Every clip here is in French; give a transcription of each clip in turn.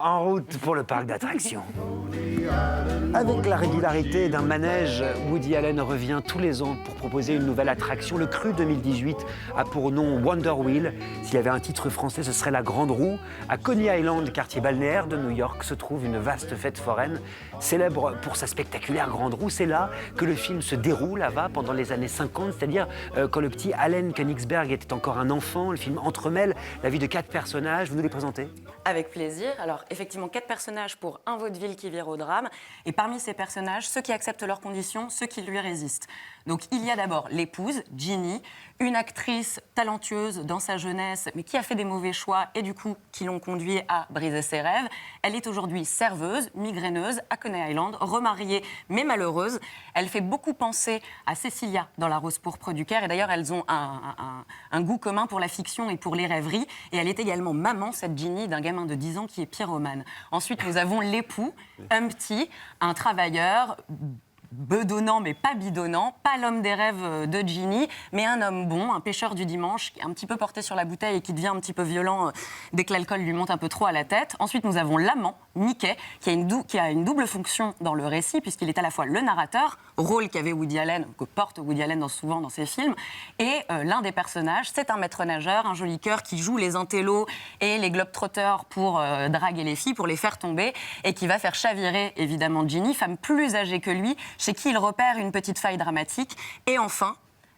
En route pour le parc d'attractions. Avec la régularité d'un manège, Woody Allen revient tous les ans pour proposer une nouvelle attraction. Le Cru 2018 a pour nom Wonder Wheel. S'il y avait un titre français, ce serait La Grande Roue. À Coney Island, quartier balnéaire de New York, se trouve une vaste fête foraine. Célèbre pour sa spectaculaire Grande Roue, c'est là que le film se déroule là-bas pendant les années 50, c'est-à-dire quand le petit Allen Königsberg était encore un enfant. Le film entremêle la vie de 4 personnages. Vous nous les présentez ? Avec plaisir. Alors, effectivement, 4 personnages pour un vaudeville qui vire au drame. Et parmi ces personnages, ceux qui acceptent leurs conditions, ceux qui lui résistent. Donc, il y a d'abord l'épouse, Ginny, une actrice talentueuse dans sa jeunesse, mais qui a fait des mauvais choix et du coup, qui l'ont conduit à briser ses rêves. Elle est aujourd'hui serveuse, migraineuse, à Coney Island, remariée, mais malheureuse. Elle fait beaucoup penser à Cecilia dans La Rose pourpre du Caire. Et d'ailleurs, elles ont un goût commun pour la fiction et pour les rêveries. Et elle est également maman, cette Ginny, d'un gamin de 10 ans qui est pyromane. Ensuite, nous avons l'époux, Humpty, un travailleur bedonnant mais pas bidonnant, pas l'homme des rêves de Ginny, mais un homme bon, un pêcheur du dimanche, un petit peu porté sur la bouteille et qui devient un petit peu violent dès que l'alcool lui monte un peu trop à la tête. Ensuite, nous avons l'amant, Mickey, qui a une double fonction dans le récit, puisqu'il est à la fois le narrateur, rôle qu'avait Woody Allen, que porte Woody Allen souvent dans ses films, et l'un des personnages, c'est un maître nageur, un joli cœur qui joue les intellos et les globetrotters pour draguer les filles, pour les faire tomber, et qui va faire chavirer évidemment Ginny, femme plus âgée que lui, chez qui il repère une petite faille dramatique. Et enfin,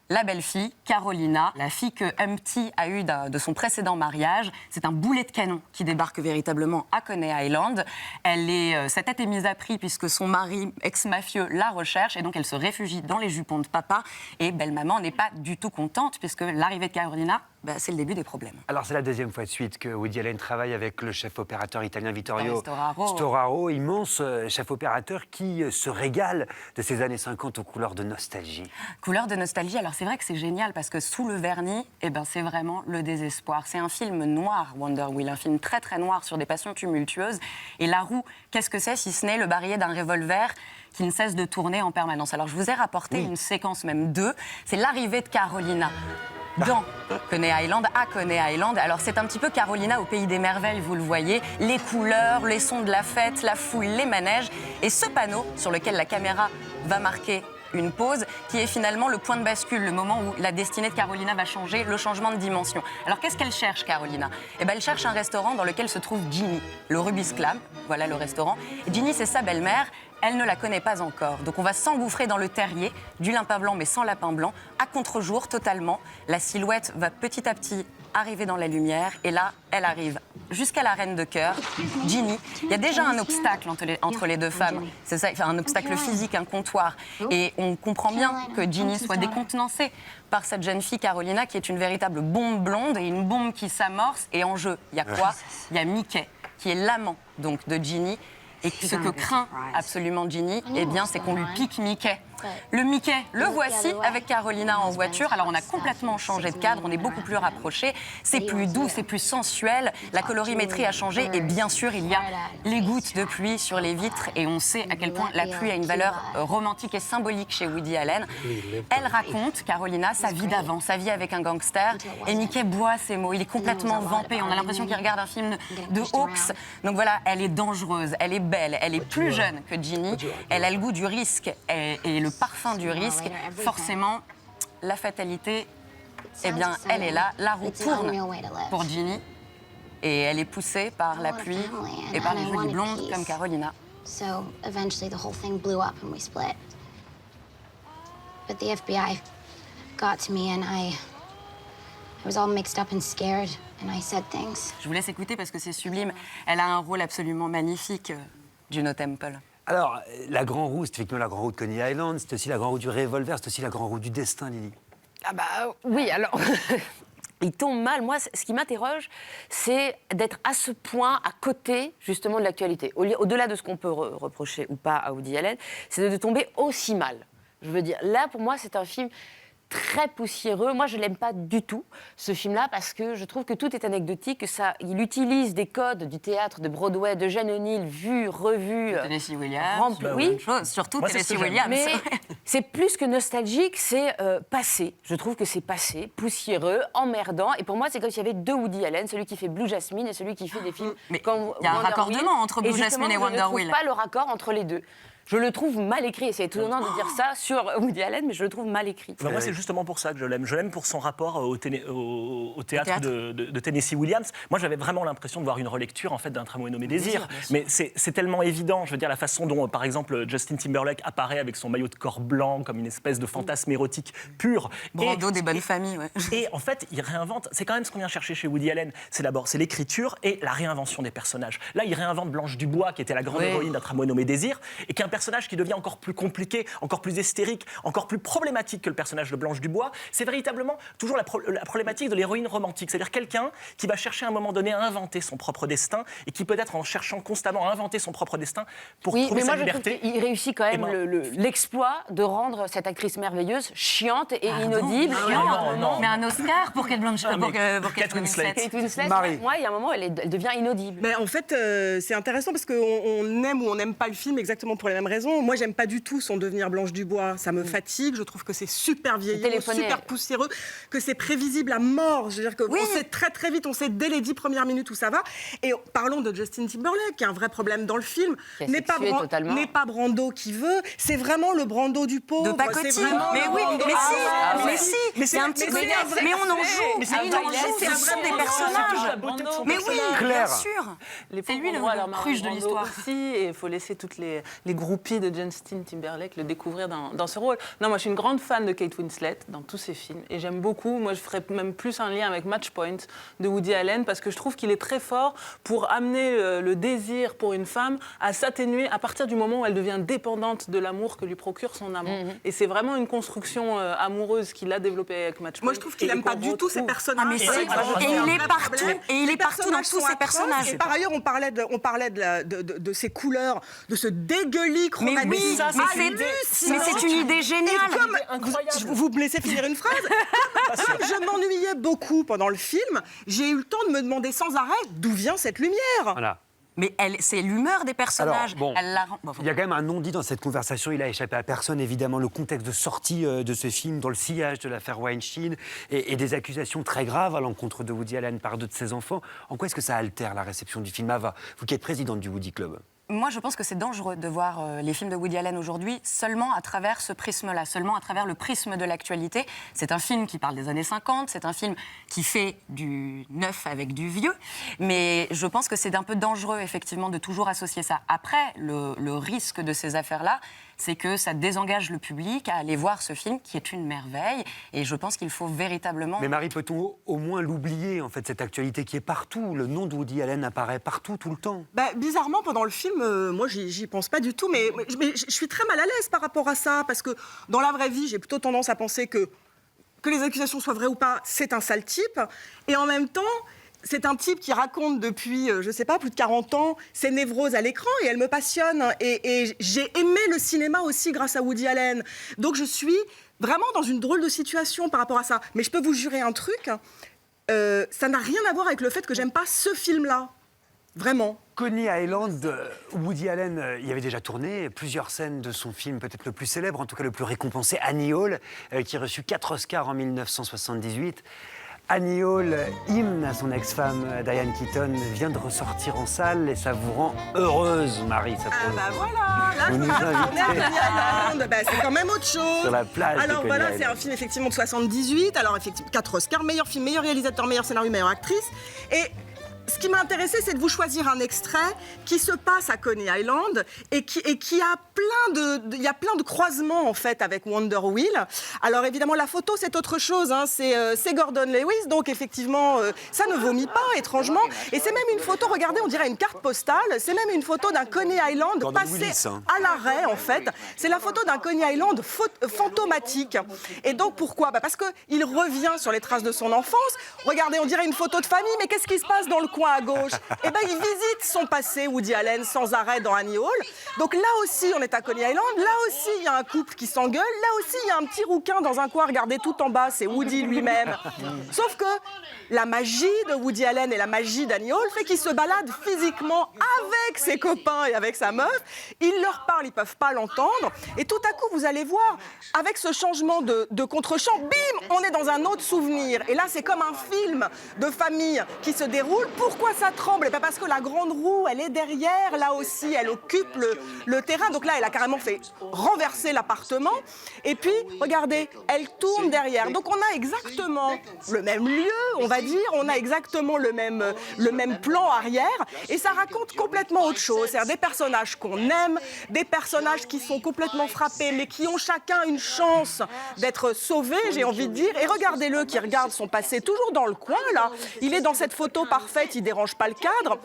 la belle-fille, Carolina, la fille que Humpty a eue de son précédent mariage. C'est un boulet de canon qui débarque véritablement à Coney Island. Sa tête est mise à prix puisque son mari, ex-mafieux, la recherche. Et donc, elle se réfugie dans les jupons de papa. Et belle-maman n'est pas du tout contente puisque l'arrivée de Carolina, c'est le début des problèmes. Alors, c'est la deuxième fois de suite que Woody Allen travaille avec le chef-opérateur italien Vittorio Storaro. Storaro, immense chef-opérateur qui se régale de ces années 50 aux couleurs de nostalgie. Couleurs de nostalgie, alors c'est vrai que c'est génial parce que sous le vernis, c'est vraiment le désespoir. C'est un film noir, Wonder Wheel, un film très très noir sur des passions tumultueuses. Et la roue, qu'est-ce que c'est si ce n'est le barillet d'un revolver qui ne cesse de tourner en permanence. Alors je vous ai rapporté une séquence, même 2, c'est l'arrivée de Carolina dans Coney Island, à Coney Island. Alors c'est un petit peu Carolina au pays des merveilles, vous le voyez, les couleurs, les sons de la fête, la foule, les manèges, et ce panneau sur lequel la caméra va marquer une pause, qui est finalement le point de bascule, le moment où la destinée de Carolina va changer, le changement de dimension. Alors qu'est-ce qu'elle cherche, Carolina ? Elle cherche un restaurant dans lequel se trouve Ginny, le Rubis Club, voilà le restaurant. Et Ginny, c'est sa belle-mère, elle ne la connaît pas encore. Donc on va s'engouffrer dans le terrier, du lapin blanc mais sans lapin blanc, à contre-jour totalement. La silhouette va petit à petit arriver dans la lumière, et là, elle arrive jusqu'à la reine de cœur, Ginny. Il y a déjà un obstacle entre les deux femmes, c'est ça, un obstacle physique, un comptoir. Et on comprend bien que Ginny soit décontenancée par cette jeune fille, Carolina, qui est une véritable bombe blonde, et une bombe qui s'amorce. Et en jeu, il y a quoi ? Il y a Mickey, qui est l'amant donc, de Ginny. Et ce que craint absolument Ginny, c'est qu'on lui pique Mickey. Le Mickey, le voici avec Carolina en voiture. Alors on a complètement changé de cadre, on est beaucoup plus rapprochés. C'est plus doux, c'est plus sensuel. La colorimétrie a changé et bien sûr il y a les gouttes de pluie sur les vitres. Et on sait à quel point la pluie a une valeur romantique et symbolique chez Woody Allen. Elle raconte, Carolina, sa vie d'avant, sa vie avec un gangster. Et Mickey boit ses mots, il est complètement vampé. On a l'impression qu'il regarde un film de Hawks. Donc voilà, elle est dangereuse, elle est belle, elle est plus jeune que Ginny. Elle a le goût du risque et le parfum du risque. Forcément, la fatalité, elle est là. La roue tourne pour Ginny et elle est poussée par la pluie et par les jolies blondes comme Carolina. So eventually the whole thing blew up and we split. But the FBI got to me and I was all mixed up and scared and I said things. Je vous laisse écouter parce que c'est sublime. Elle a un rôle absolument magnifique, Juno Temple. Alors, la Grande Roue, c'est effectivement la Grande Roue de Coney Island, c'est aussi la Grande Roue du revolver, c'est aussi la Grande Roue du destin, Lily. Oui, alors, il tombe mal. Moi, ce qui m'interroge, c'est d'être à ce point à côté, justement, de l'actualité. Au-delà de ce qu'on peut reprocher ou pas à Woody Allen, c'est de tomber aussi mal. Je veux dire, là, pour moi, c'est un film très poussiéreux. Moi, je ne l'aime pas du tout, ce film-là, parce que je trouve que tout est anecdotique. Il utilise des codes du théâtre de Broadway, de Jeanne O'Neill, vus, revus. Tennessee Williams. Oui, chose, surtout Tennessee Williams. Mais C'est plus que nostalgique, c'est passé. Je trouve que c'est passé, poussiéreux, emmerdant. Et pour moi, c'est comme s'il y avait deux Woody Allen, celui qui fait Blue Jasmine et celui qui fait des films. Mais comme il y a un Wonder raccordement Wheel. entre Blue Jasmine et Wonder Je ne Wheel. trouve pas le raccord entre les deux. Je le trouve mal écrit, et c'est étonnant de dire ça sur Woody Allen, mais je le trouve mal écrit. Moi, c'est justement pour ça que je l'aime. Je l'aime pour son rapport au théâtre de Tennessee Williams. Moi, j'avais vraiment l'impression de voir une relecture en fait, d'un Tramway nommé Désir. Mais c'est tellement évident. Je veux dire, la façon dont, par exemple, Justin Timberlake apparaît avec son maillot de corps blanc comme une espèce de fantasme érotique pur. Brando des bonnes familles, ouais. Et en fait, il réinvente. C'est quand même ce qu'on vient chercher chez Woody Allen. C'est d'abord l'écriture et la réinvention des personnages. Là, il réinvente Blanche Dubois, qui était la grande héroïne d'un Tramway nommé Désir, et qui est un personnage qui devient encore plus compliqué, encore plus hystérique, encore plus problématique que le personnage de Blanche Dubois. C'est véritablement toujours la problématique de l'héroïne romantique, c'est-à-dire quelqu'un qui va chercher à un moment donné à inventer son propre destin et qui peut-être en cherchant constamment à inventer son propre destin pour trouver sa liberté. Il réussit quand même l'exploit de rendre cette actrice merveilleuse chiante et inaudible. Mais un Oscar pour Kate Blanchett, pour Kate Winslet. Kate Winslet, Marie. moi, il y a un moment, elle devient inaudible. Mais en fait, c'est intéressant parce qu'on aime ou on n'aime pas le film exactement pour les mêmes raisons. Moi, j'aime pas du tout son devenir Blanche Dubois. Ça me fatigue. Je trouve que c'est super vieillot, super poussiéreux, que c'est prévisible à mort. Je veux dire qu'on sait très très vite, on sait dès les 10 premières minutes où ça va. Et parlons de Justin Timberlake, qui a un vrai problème dans le film. N'est pas Brando qui veut. C'est vraiment le Brando du pauvre. De pacotille. Mais oui, mais si. Il y a un petit côté. Mais on en joue. C'est un sont des personnages. Mais oui, bien sûr. C'est lui le cruche de l'histoire. Et il faut laisser toutes les groupies de Justin Timberlake le découvrir dans ce rôle. Non, moi je suis une grande fan de Kate Winslet dans tous ses films et j'aime beaucoup. Moi je ferais même plus un lien avec Match Point de Woody Allen parce que je trouve qu'il est très fort pour amener le désir pour une femme à s'atténuer à partir du moment où elle devient dépendante de l'amour que lui procure son amant. Et c'est vraiment une construction amoureuse qu'il a développée avec Match Point. Moi je trouve qu'il n'aime pas du tout ces personnages. Et il est partout. Et il est partout dans tous ces personnages. Et par ailleurs, on parlait de ces couleurs, de ce dégueulis chromatique. Mais oui, mais c'est une idée géniale. Vous me laissez finir une phrase. Comme je m'ennuyais beaucoup pendant le film, j'ai eu le temps de me demander sans arrêt d'où vient cette lumière. Voilà. Mais c'est l'humeur des personnages. Alors, il y a quand même un non-dit dans cette conversation. Il a échappé à personne, évidemment, le contexte de sortie de ce film dans le sillage de l'affaire Weinstein et des accusations très graves à l'encontre de Woody Allen par deux de ses enfants. En quoi est-ce que ça altère la réception du film, Ava, vous qui êtes présidente du Woody Club? Moi, je pense que c'est dangereux de voir les films de Woody Allen aujourd'hui seulement à travers ce prisme-là, seulement à travers le prisme de l'actualité. C'est un film qui parle des années 50, c'est un film qui fait du neuf avec du vieux, mais je pense que c'est un peu dangereux, effectivement, de toujours associer ça. Après, le risque de ces affaires-là, c'est que ça désengage le public à aller voir ce film qui est une merveille. Et je pense qu'il faut véritablement... Mais Marie, peut-on au moins l'oublier, en fait, cette actualité qui est partout? Le nom de Woody Allen apparaît partout, tout le temps. Bizarrement, pendant le film, moi, j'y pense pas du tout. Mais je suis très mal à l'aise par rapport à ça. Parce que dans la vraie vie, j'ai plutôt tendance à penser que les accusations soient vraies ou pas, c'est un sale type. Et en même temps... C'est un type qui raconte depuis, je sais pas, plus de 40 ans, ses névroses à l'écran et elle me passionne. Et j'ai aimé le cinéma aussi grâce à Woody Allen. Donc je suis vraiment dans une drôle de situation par rapport à ça. Mais je peux vous jurer un truc, ça n'a rien à voir avec le fait que j'aime pas ce film-là. Vraiment. Coney Island, Woody Allen y avait déjà tourné plusieurs scènes de son film peut-être le plus célèbre, en tout cas le plus récompensé, Annie Hall, qui a reçu 4 Oscars en 1978. Annie Hall, hymne à son ex-femme Diane Keaton, vient de ressortir en salle et ça vous rend heureuse, Marie. Ça voilà, là, vous nous invitez c'est quand même autre chose. Sur la plage. Alors voilà, c'est un film effectivement de 78. Alors effectivement, 4 Oscars, meilleur film, meilleur réalisateur, meilleur scénario, meilleure actrice. Et ce qui m'a intéressé, c'est de vous choisir un extrait qui se passe à Coney Island et qui a il y a plein de croisements en fait avec Wonder Wheel. Alors évidemment, la photo c'est autre chose, hein. C'est Gordon Lewis, donc effectivement ça ne vomit pas étrangement. Et c'est même une photo, regardez, on dirait une carte postale. C'est même une photo d'un Coney Island Gordon passé Willis, hein. à l'arrêt en fait. C'est la photo d'un Coney Island fantomatique. Et donc pourquoi? Parce que il revient sur les traces de son enfance. Regardez, on dirait une photo de famille, mais qu'est-ce qui se passe dans le coin? coin à gauche, eh ben, il visite son passé, Woody Allen, sans arrêt dans Annie Hall. Donc là aussi, on est à Coney Island. Là aussi, il y a un couple qui s'engueule. Là aussi, il y a un petit rouquin dans un coin. Regardez tout en bas, c'est Woody lui-même. Sauf que la magie de Woody Allen et la magie d'Annie Hall fait qu'il se balade physiquement avec ses copains et avec sa meuf. Il leur parle, ils peuvent pas l'entendre. Et tout à coup, vous allez voir, avec ce changement de contre-champ, bim, on est dans un autre souvenir. Et là, c'est comme un film de famille qui se déroule. Pourquoi ça tremble? Eh bien, parce que la grande roue, elle est derrière, là aussi, elle occupe le terrain. Donc là, elle a carrément fait renverser l'appartement. Et puis, regardez, elle tourne derrière. Donc on a exactement le même lieu, on va dire, on a exactement le même plan arrière. Et ça raconte complètement autre chose. C'est-à-dire des personnages qu'on aime, des personnages qui sont complètement frappés, mais qui ont chacun une chance d'être sauvés, j'ai envie de dire. Et regardez-le qui regarde son passé, toujours dans le coin, là. Il est dans cette photo parfaite, il dérange pas le cadre.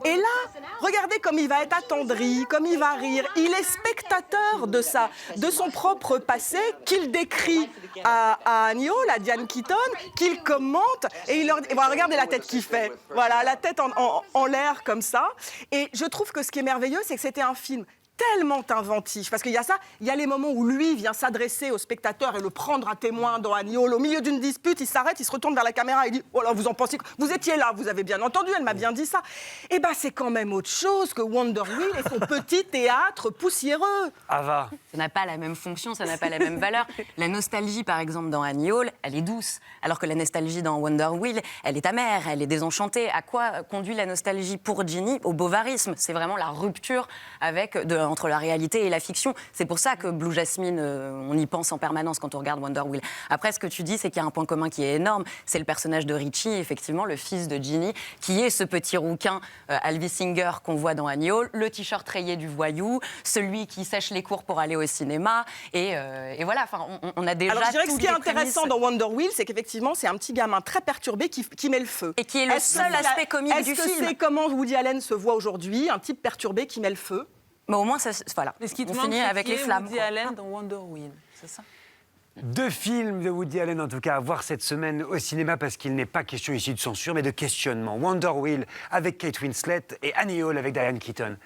Et là, regardez comme il va être attendri, comme il va rire. Il est spectateur de son propre passé, qu'il décrit à Annie Hall, à Diane Keaton, qu'il commente. Et voilà, regardez la tête qu'il fait. Voilà, la tête en l'air comme ça. Et je trouve que ce qui est merveilleux, c'est que c'était un film tellement inventif, parce qu'il y a ça, il y a les moments où lui vient s'adresser au spectateur et le prendre à témoin dans Annie Hall. Au milieu d'une dispute, il s'arrête, il se retourne vers la caméra et dit « Oh là, vous en pensez quoi? Vous étiez là, vous avez bien entendu, elle m'a bien dit ça. » Eh bien, c'est quand même autre chose que Wonder Wheel et son petit théâtre poussiéreux. Ava. Ça n'a pas la même fonction, ça n'a pas la même valeur. La nostalgie, par exemple, dans Annie Hall, elle est douce, alors que la nostalgie dans Wonder Wheel, elle est amère, elle est désenchantée. À quoi conduit la nostalgie pour Ginny? Au bovarisme. C'est vraiment la rupture entre la réalité et la fiction. C'est pour ça que Blue Jasmine, on y pense en permanence quand on regarde Wonder Wheel. Après, ce que tu dis, c'est qu'il y a un point commun qui est énorme. C'est le personnage de Richie, effectivement, le fils de Ginny, qui est ce petit rouquin Alvy Singer qu'on voit dans Annie Hall, le t-shirt rayé du voyou, celui qui sèche les cours pour aller au cinéma. Et voilà, on a déjà. Alors, je dirais que ce qui est intéressant prémices. dans Wonder Wheel, c'est qu'effectivement, c'est un petit gamin très perturbé qui met le feu. Et qui est le seul aspect comique du film. Est-ce que c'est comment Woody Allen se voit aujourd'hui, un type perturbé qui met le feu? Mais au moins, voilà. Mais ce qui te On manque, finit c'est avec qui les est flammes. Woody quoi. Allen dans Wonder Wheel, c'est ça? 2 films de Woody Allen, en tout cas, à voir cette semaine au cinéma, parce qu'il n'est pas question ici de censure, mais de questionnement. Wonder Wheel avec Kate Winslet et Annie Hall avec Diane Keaton.